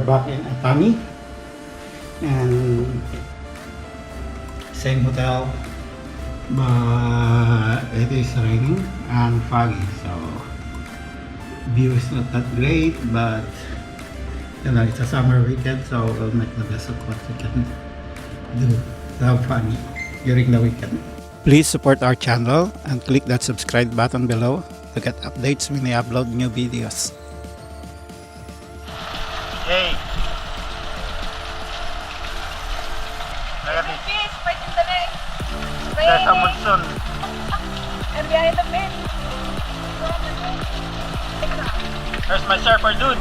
back in Atami, and same hotel, but it is raining and foggy, so view is not that great, but you know, it's a summer weekend, so we'll make the best of what we can do to have fun during the weekend. Please support our channel and click that subscribe button below to get updates when we upload new videos. Hey! Fish, right in the leg. There's a monsoon. And behind the fish. There's my surfer dude.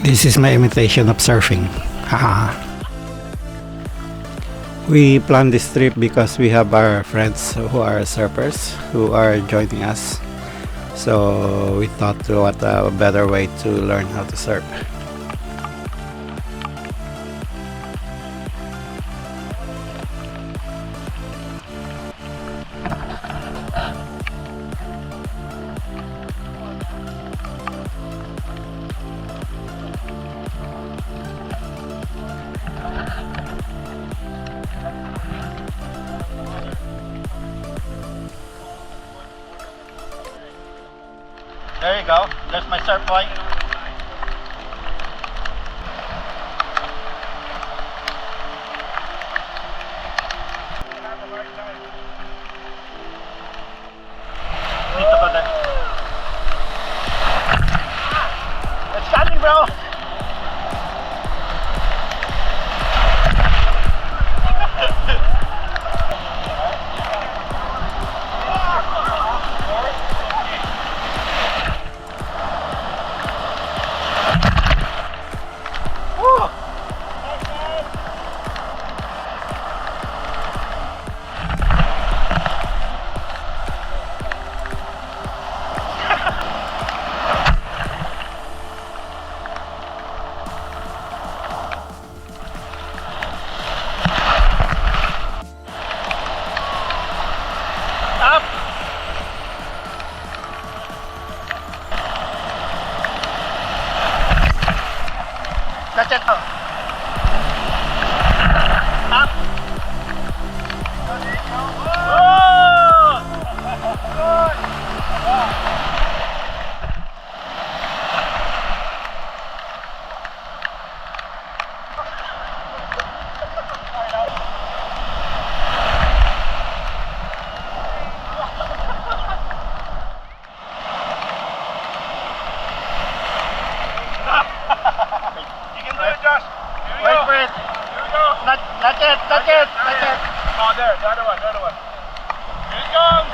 This is my imitation of surfing. Haha. We planned this trip because we have our friends who are surfers who are joining us. So we thought what a better way to learn how to surf. There you go. There's my surf boy. Dito ka din. It's coming, bro. Up! That's it. Up! Wait for it. Here we go. Not yet. Oh, there, the other one. Here it comes.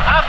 Up!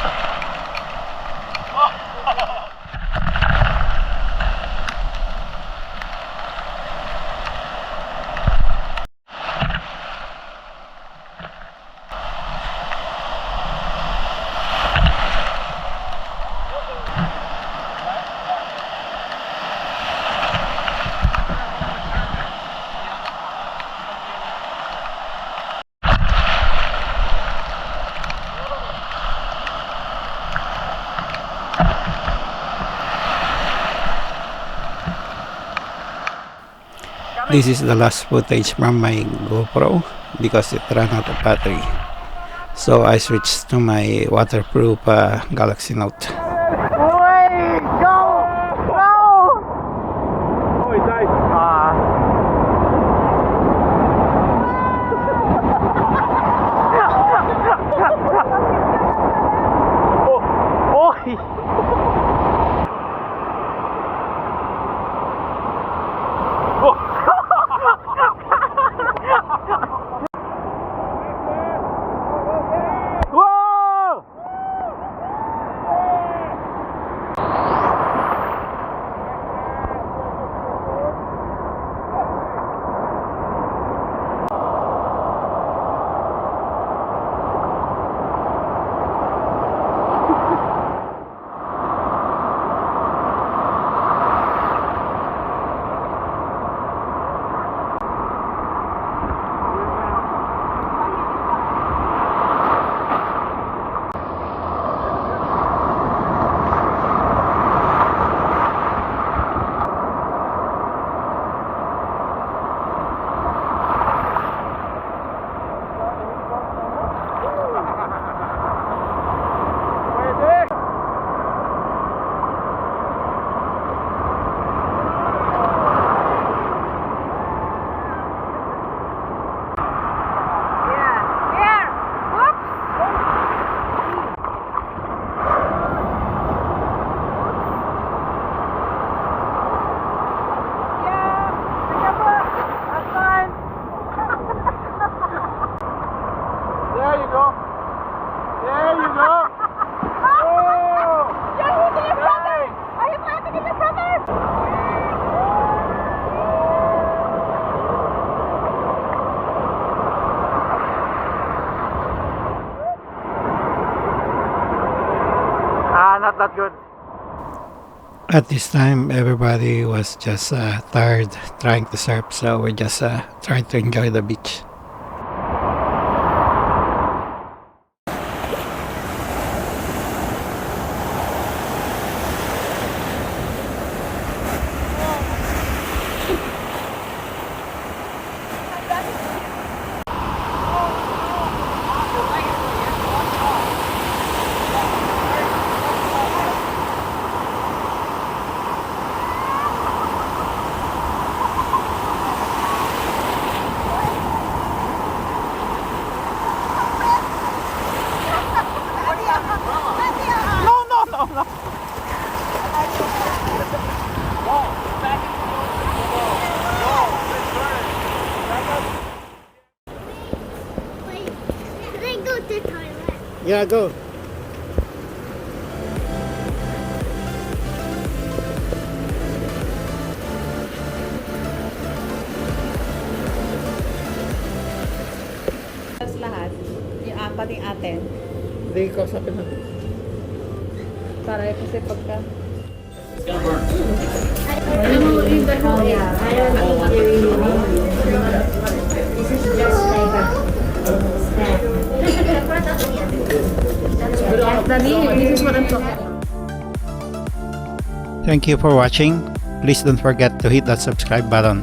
This is the last footage from my GoPro because it ran out of battery. So I switched to my waterproof Galaxy Note. not that good. At this time, everybody was just tired trying to surf, so we're just trying to enjoy the beach. Yeah, go. Tapos lahat, yung apat yung atin. Hindi ko sa pinag. Para kasi pagka... This is what I'm talking about. Thank you for watching. Please don't forget to hit that subscribe button.